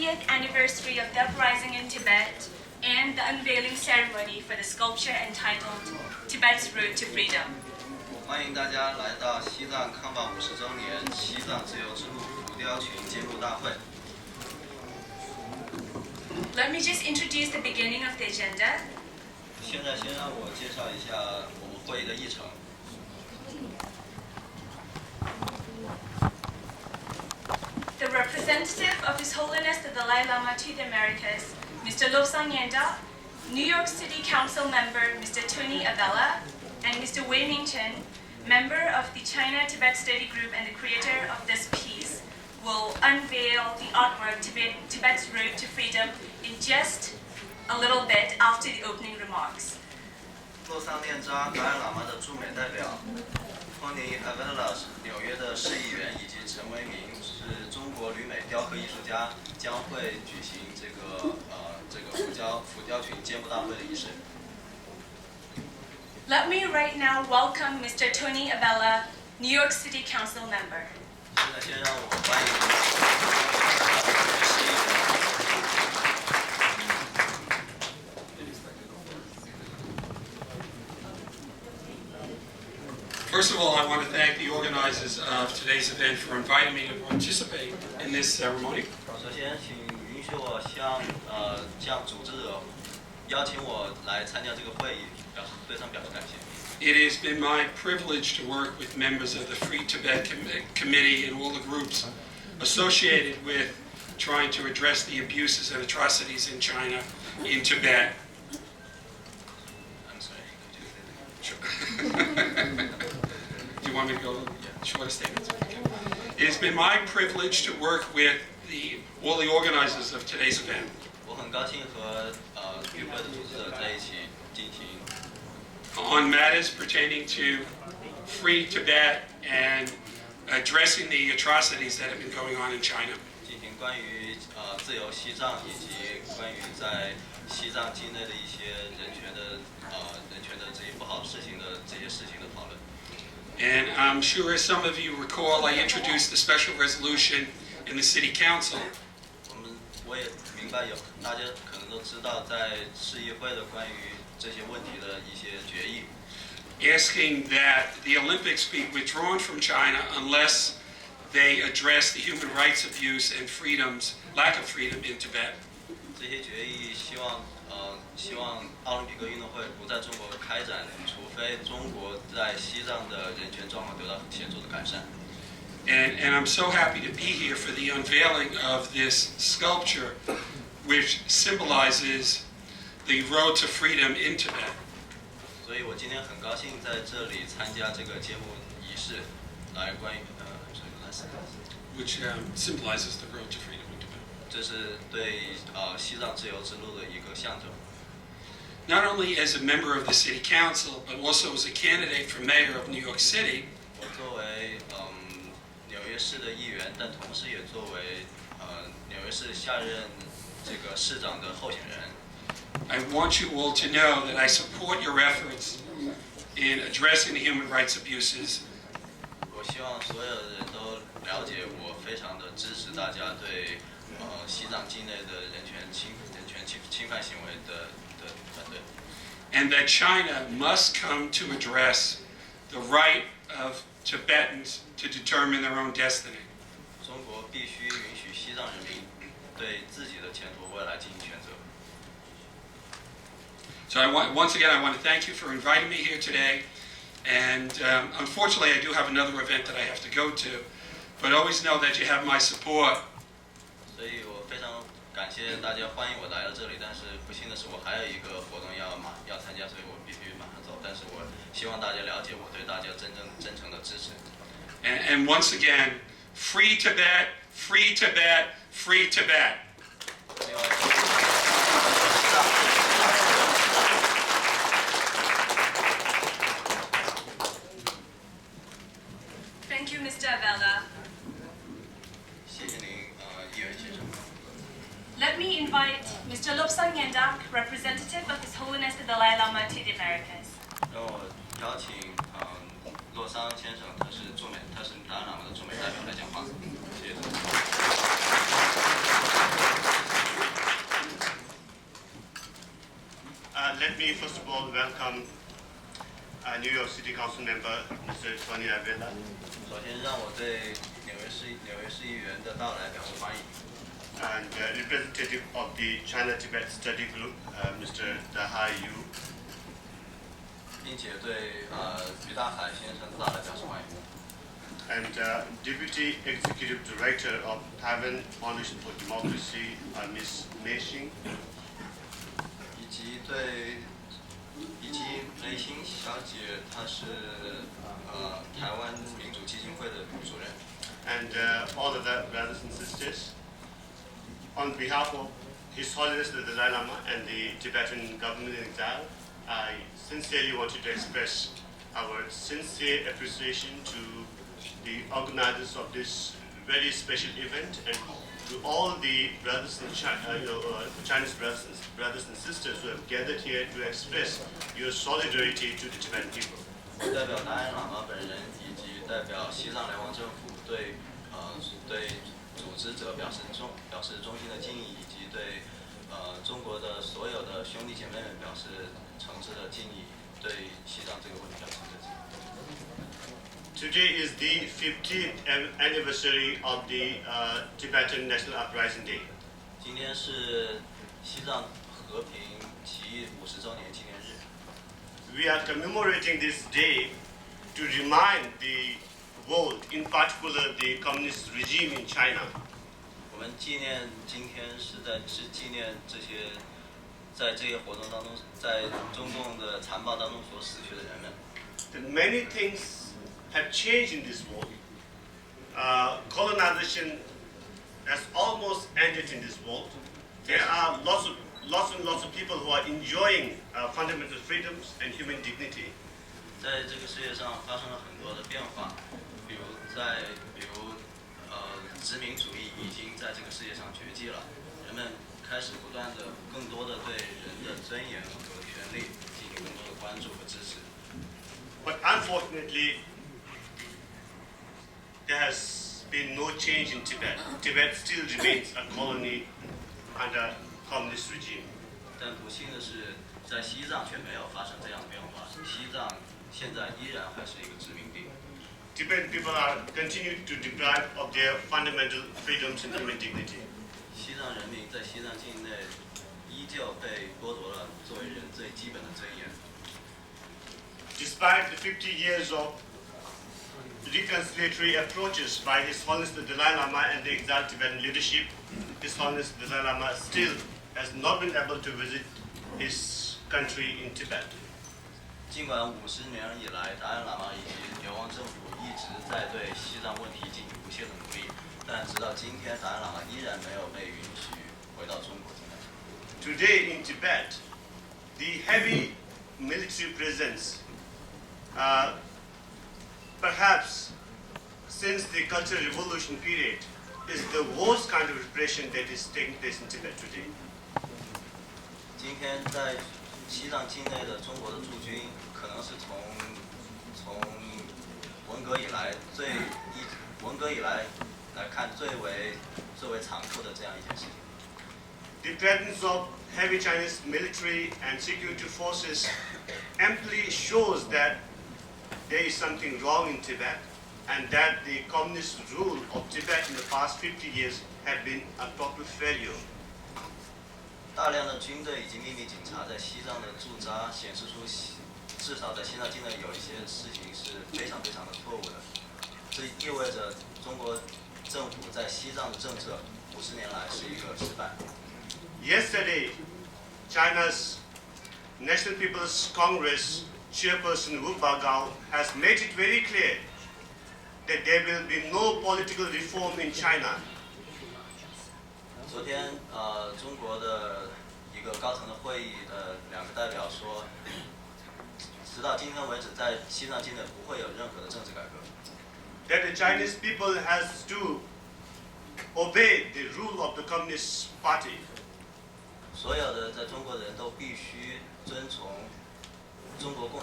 50th anniversary of the uprising in Tibet and the unveiling ceremony for the sculpture entitled Tibet's Road to Freedom. 欢迎大家来到西藏抗暴50周年西藏自由之路浮雕群揭幕大会。Let me just introduce the beginning of the agenda. 现在先让我介绍一下我们会议的议程。The representative of His Holiness the Dalai Lama to the Americas, Mr. Lobsang Yenda, New York City Council member Mr. Tony Avella, and Mr. Wei Mingchen, member of the China-Tibet Study Group and the creator of this piece, will unveil the artwork Tibet's Road to Freedom in just a little bit after the opening remarks. 洛桑念扎达赖喇嘛的驻美代表 Tony Avella 纽约的市议员以及陈为民是中国旅美雕刻艺术家，将会举行这个浮雕群揭幕大会的仪式。Let me right now welcome Mr. Tony Avella, New York City Council member. 现在先让我欢迎市议员。First of all, I want to thank the organizers of today's event for inviting me to participate in this ceremony. 首先，请允许我向组织者邀请我来参加这个会议，对他们表示感谢。It has been my privilege to work with members of the Free Tibet Committee and all the groups associated with trying to address the abuses and atrocities in China, in Tibet. I'm sorry, Sure. Do you want me to go shorter statements? Okay. It has been my privilege to work with all the organizers of today's event. 我很高兴和与会的组织者在一起进行 on matters pertaining to free Tibet and addressing the atrocities that have been going on in China. 进行关于自由西藏以及关于在西藏境内的一些人权的这些不好事情的这些事情的讨论。And I'm sure, as some of you recall, I introduced a special resolution in the City Council. 我也明白大家可能都知道，在市议会的关于这些问题的一些决议。Asking that the Olympics be withdrawn from China unless they address the human rights abuse and lack of freedom in Tibet. 这些决议希望奥林匹克运动会不在中国开展，除非中国在西藏的人权状况得到显著的改善。And I'm so happy to be here for the unveiling of this sculpture, which symbolizes the road to freedom in Tibet. 所以我今天很高兴在这里参加这个揭幕仪式，来关于which symbolizes the road to freedom in Tibet. 这是对西藏自由之路的一个象征。Not only as a member of the City Council, but also as a candidate for mayor of New York City. 我作为纽约市的议员，但同时也作为纽约市下任这个市长的候选人。I want you all to know that I support your efforts in addressing the human rights abuses. 我希望所有的人都了解，我非常的支持大家对西藏境内的人权侵犯行为的反对。And that China must come to address the right of Tibetans to determine their own destiny. 中国必须允许西藏人民对自己的前途未来进行选择。So once again, I want to thank you for inviting me here today. And unfortunately, I do have another event that I have to go to. But always know that you have my support. 所以我非常感谢大家欢迎我来到这里，但是不幸的是我还有一个活动要参加，所以我必须马上走。但是我希望大家了解我对大家真诚的支持。And once again, free Tibet, free Tibet, free Tibet. Thank you, Mr. Avella. 谢谢您，议员先生。Let me invite Mr. Lobsang Yendak, representative of His Holiness the Dalai Lama to the Americas. 让我邀请洛桑先生，他是达赖喇嘛的驻美代表来讲话。谢谢。let me first of all welcome New York City Council member Mr. Tony Avella. 首先，让我对纽约市议员的到来表示欢迎。 And representative of the China-Tibet Study Group, Mr. Dahai Yu. 并且对于大海先生的到来表示欢迎。 And Deputy Executive Director of Taiwan Foundation for Democracy, Ms. Mei Xing. 以及梅欣小姐，她是台湾民主基金会的主任。 And all of the brothers and sisters. On behalf of His Holiness the Dalai Lama and the Tibetan government in exile, I sincerely wanted to express our sincere appreciation to the organizers of this very special event and to all the brothers and Chinese brothers and sisters who have gathered here to express your solidarity to the Tibetan people. 代表达赖喇嘛本人以及代表西藏联邦政府对组织者表示衷心的敬意，以及对中国的所有的兄弟姐妹们表示诚挚的敬意，对西藏这个问题表示诚挚敬意。 Today is the 50th anniversary of the Tibetan National Uprising Day. 今天是西藏和平起义50周年纪念日。 We are commemorating this day to remind the world, in particular the communist regime in China, 我们纪念今天是纪念这些在这些活动当中，在中共的残暴当中所死去的人们。 that many things have changed in this world. Colonization has almost ended in this world. There are lots of people who are enjoying fundamental freedoms and human dignity. 在这个世界上发生了很多的变化，比如殖民主义已经在这个世界上绝迹了，人们开始不断的更多的对人的尊严和权利进行更多的关注和支持。 But unfortunately, there has been no change in Tibet. Tibet still remains a colony under communist regime. 但不幸的是，在西藏却没有发生这样的变化。西藏现在依然还是一个殖民地。 Tibetan people are continued to deprive of their fundamental freedoms and human dignity. 西藏人民在西藏境内依旧被剥夺了作为人最基本的尊严。 Despite the 50 years of reconciliatory approaches by His Holiness the Dalai Lama and the exiled Tibetan leadership, His Holiness the Dalai Lama still has not been able to visit his country in Tibet. 尽管50年以来，达赖喇嘛以及流亡政府一直在对西藏问题进行不懈的努力，但直到今天，达赖喇嘛依然没有被允许回到中国境内。 Today in Tibet, the heavy military presence, perhaps since the Cultural Revolution period, is the worst kind of repression that is taking place in Tibet today. 今天在西藏境内的中国的驻军，可能是从文革以来来看最为残酷的这样一件事情。 The presence of heavy Chinese military and security forces amply shows that there is something wrong in Tibet and that the communist rule of Tibet in the past 50 years have been a total failure. 大量的军队以及秘密警察在西藏的驻扎，显示出至少在西藏境内有一些事情是非常的错误的。这意味着中国政府在西藏的政策50年来是一个失败。 Yesterday, China's National People's Congress chairperson Wu Bagao has made it very clear that there will be no political reform in China. 昨天，中国的一个高层的会议的2个代表说，直到今天为止，在西藏境内不会有任何的政治改革。 That the Chinese people has to obey the rule of the Communist Party. 所有的在中国的人都必须遵从中国共